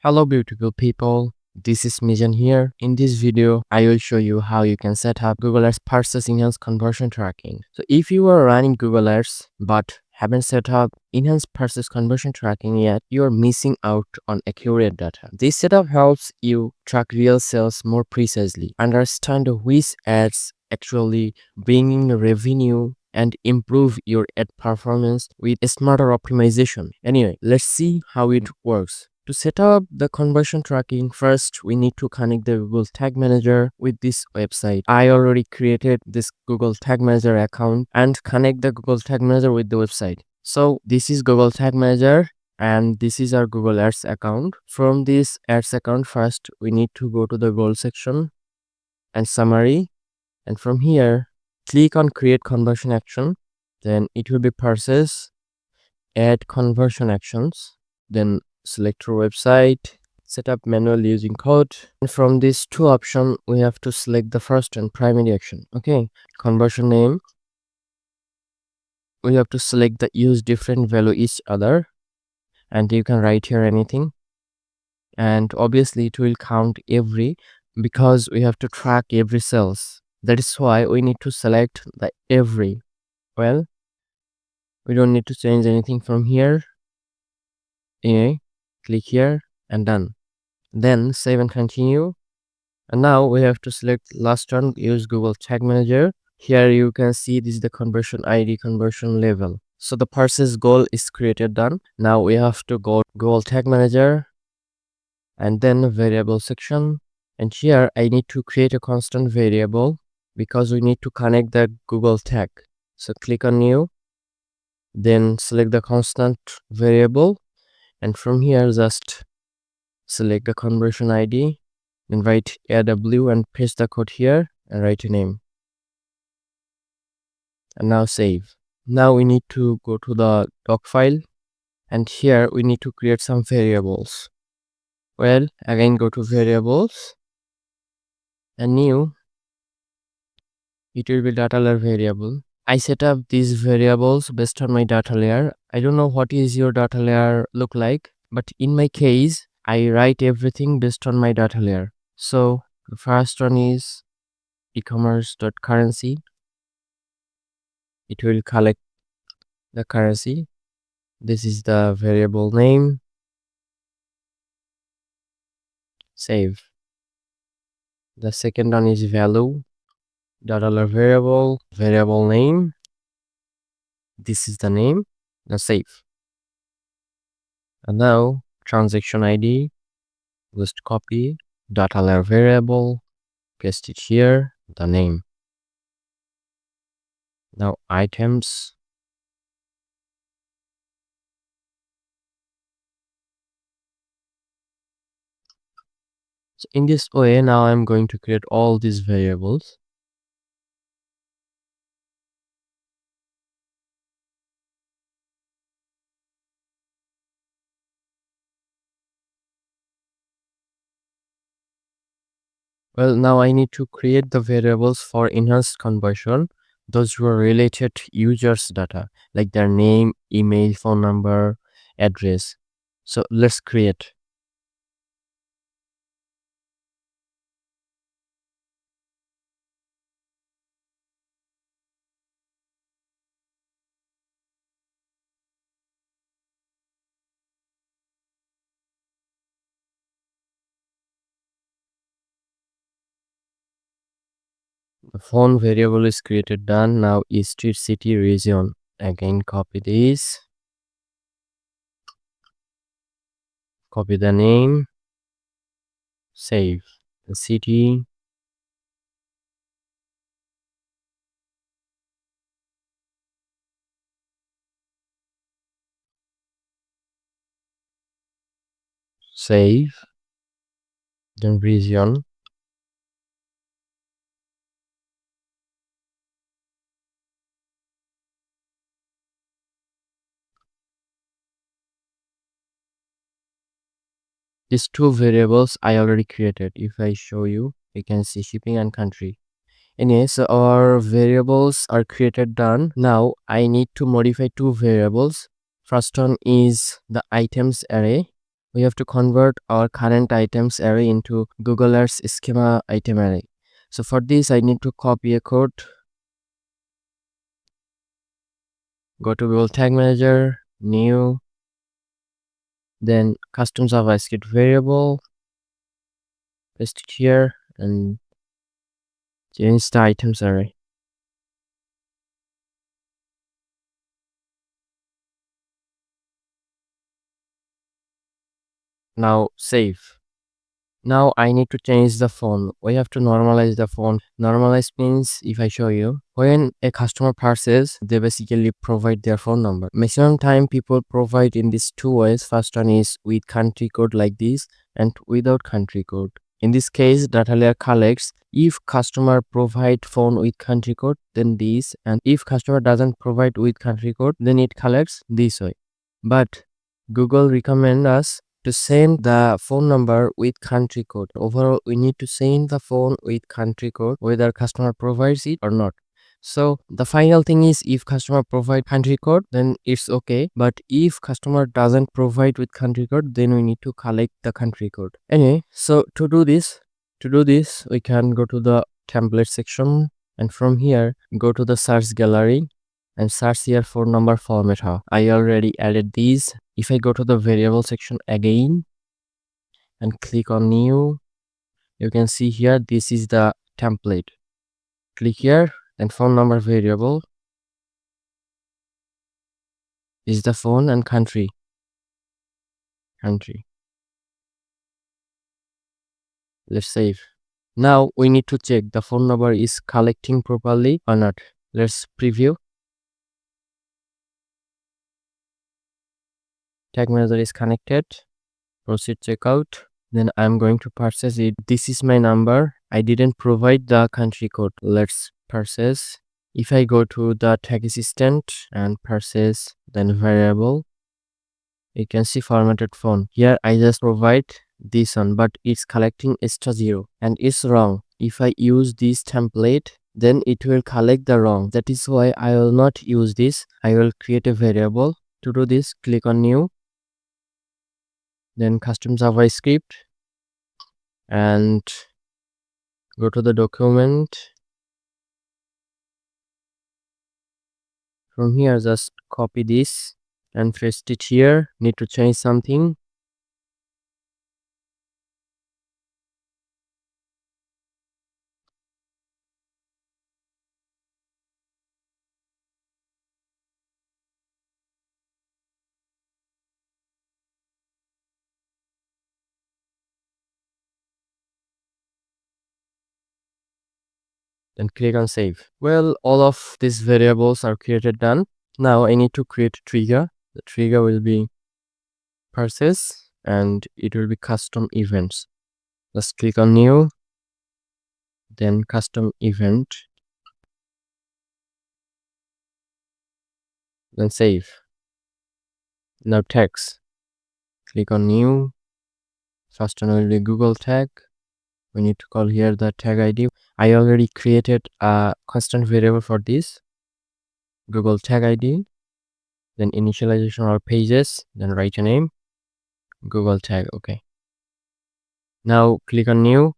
Hello beautiful people, this is MIJAN here. In this video, I will show you how you can set up Google Ads purchase enhanced conversion tracking. So if you are running Google Ads but haven't set up enhanced purchase conversion tracking yet, you are missing out on accurate data. This setup helps you track real sales more precisely, understand which ads actually bring in revenue, and improve your ad performance with smarter optimization. Anyway, let's see how it works. To set up the conversion tracking, first we need to connect the Google Tag Manager with this website. I already created this Google Tag Manager account and connect the Google Tag Manager with the website. So this is Google Tag Manager and this is our Google Ads account. From this Ads account, first we need to go to the goal section and summary, and from here click on create conversion action. Then it will be purchase, add conversion actions, then select your website, set up manual using code, and from these two options we have to select the first and primary action. Okay, conversion name, we have to select the use different value each other, and you can write here anything, and obviously it will count every, because we have to track every sales. That is why we need to select the every. Well, we don't need to change anything from here. Okay, click here and done. Then save and continue. And now we have to select last one, use Google Tag Manager. Here you can see this is the conversion ID, conversion level. So the purchase goal is created, done. Now we have to go Google Tag Manager and then variable section. And here I need to create a constant variable because we need to connect the Google tag. So click on new, then select the constant variable, and from here just select the conversion ID, then write AW and paste the code here and write a name. And now save. Now we need to go to the doc file, and here we need to create some variables. Well, again go to variables and new, it will be data layer variable. I set up these variables based on my data layer. I don't know what is your data layer look like, but in my case I write everything based on my data layer. So the first one is e-commerce.currency. It will collect the currency. This is the variable name. Save. The second one is value, data layer variable name. This is the name. Now save. And now transaction ID, just copy data layer variable, paste it here, the name. Now items, so in this way now I'm going to create all these variables. Well, now I need to create the variables for enhanced conversion, those who are related to users data, like their name, email, phone number, address. So let's create. The phone variable is created, done. Now is street, city, region. Again copy this, copy the name, save the city, save, then region, these two variables I already created. If I show you, you can see shipping and country. Anyway, so our variables are created, done. Now I need to modify two variables. First one is the items array. we have to convert our current items array into Google 𝗪𝘂 schema item array. So for this, I need to copy a code. Go to Google Tag Manager, new, then custom JavaScript variable, paste it here, and change the items array. Now save. Now I need to change the font. We have to normalize the font. Normalize means, if I show you, when a customer purchases, they basically provide their phone number. Maximum time people provide in these two ways. First one is with country code like this and without country code. In this case, data layer collects if customer provide phone with country code, then this, and if customer doesn't provide with country code, then it collects this way. But Google recommend us to send the phone number with country code. Overall, we need to send the phone with country code whether customer provides it or not. So the final thing is, if customer provide country code, then it's okay. But if customer doesn't provide with country code, then we need to collect the country code. Anyway, so to do this, we can go to the template section, and from here go to the search gallery and search here phone number format. I already added these. If I go to the variable section again and click on new, you can see here this is the template. Click here, then phone number variable is the phone and country. Let's save. Now we need to check the phone number is collecting properly or not. Let's preview. Tag manager is connected. Proceed checkout. Then I'm going to purchase it. This is my number. I didn't provide the country code. Let's purchase. If I go to the tag assistant and purchase, then variable, you can see formatted phone. Here I just provide this one, but it's collecting extra 0 and it's wrong. If I use this template, then it will collect the wrong. That is why I will not use this. I will create a variable. To do this, click on new, then custom JavaScript, and go to the document. From here, just copy this and paste it here. Need to change something. Then click on save. Well, all of these variables are created done. Now I need to create a trigger. The trigger will be purchase and it will be custom events. Let's click on new, then custom event, then save. Now tags. Click on new. First one will be Google tag. We need to call here the tag ID. I already created a constant variable for this, Google tag ID, then initialization or pages, then write a name, Google tag. Okay. Now click on new,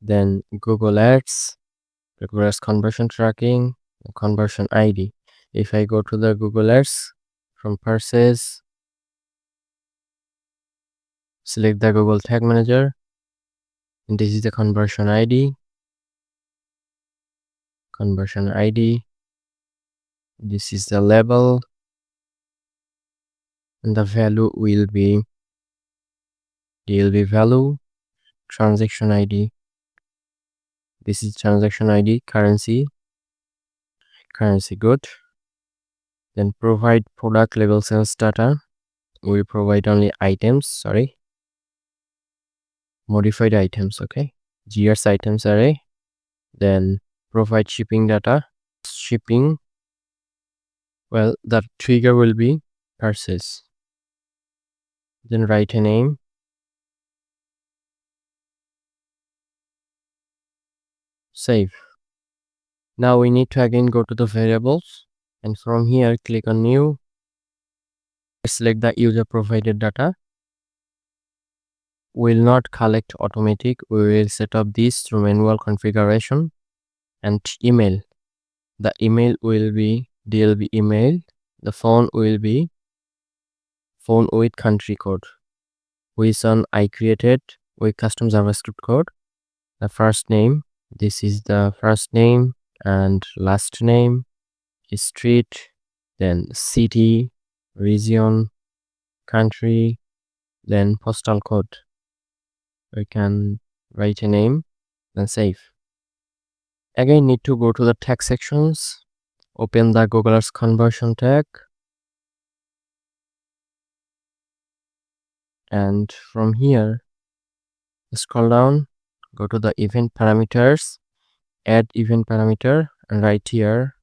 then Google Ads, Google Ads conversion tracking, conversion ID. If I go to the Google Ads, from purchase, select the Google Tag Manager, and this is the conversion ID. This is the label, and the value will be DLB value, transaction ID. This is transaction ID, currency good. Then provide product level sales data. We provide only items, modified items. Okay, GS items array. Then provide shipping data. Shipping, well, the trigger will be purchase. Then write a name, save. Now we need to again go to the variables, and from here click on new, select the user provided data. will not collect automatic. We will set up this through manual configuration. And email, the email will be DLB email. The phone will be phone with country code, which one I created with custom JavaScript code. The first name, this is the first name, and last name, street, then city, region, country, then postal code. We can write a name, then save. Again, need to go to the tag sections, open the Google Earth conversion tag, and from here scroll down, go to the event parameters, add event parameter, and right here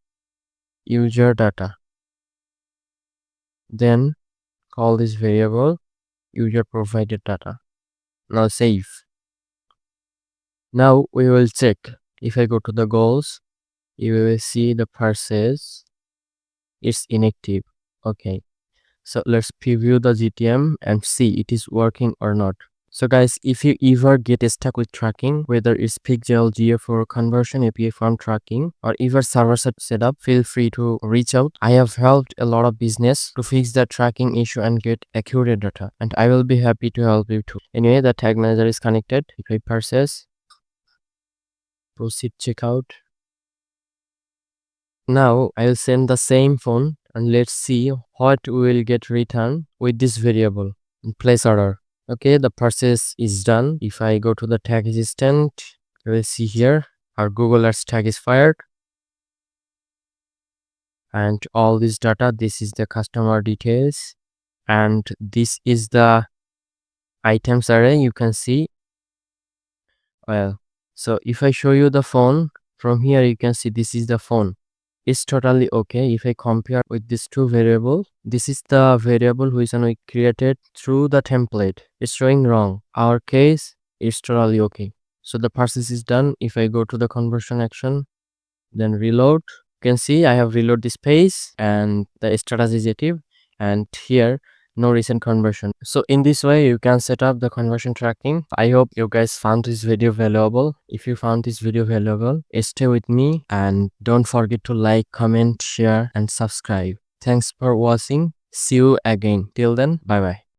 user data. Then call this variable user provided data. Now save. Now we will check. If I go to the goals, you will see the purchase is inactive. Okay, so let's preview the GTM and see it is working or not. So guys, if you ever get stuck with tracking, whether it's pixel for conversion API farm tracking or even server-side setup, feel free to reach out. I have helped a lot of business to fix the tracking issue and get accurate data, and I will be happy to help you too. Anyway, the tag manager is connected. If I purchase, proceed checkout. Now I will send the same phone and let's see what we will get returned with this variable. Place order. Okay, the purchase is done. If I go to the tag assistant, you will see here our Google Earth tag is fired. And all this data, this is the customer details. And this is the items array you can see. Well, so if I show you the phone, from here you can see this is the phone. It's totally okay. If I compare with these two variables, this is the variable which we created through the template. It's showing wrong. Our case is totally okay. So the purchase is done. If I go to the conversion action, then reload, you can see I have reload this page and the status is active, and here no recent conversion. So in this way you can set up the conversion tracking. I hope you guys found this video valuable. If you found this video valuable, stay with me and don't forget to like, comment, share and subscribe. Thanks for watching. See you again. Till then, bye bye.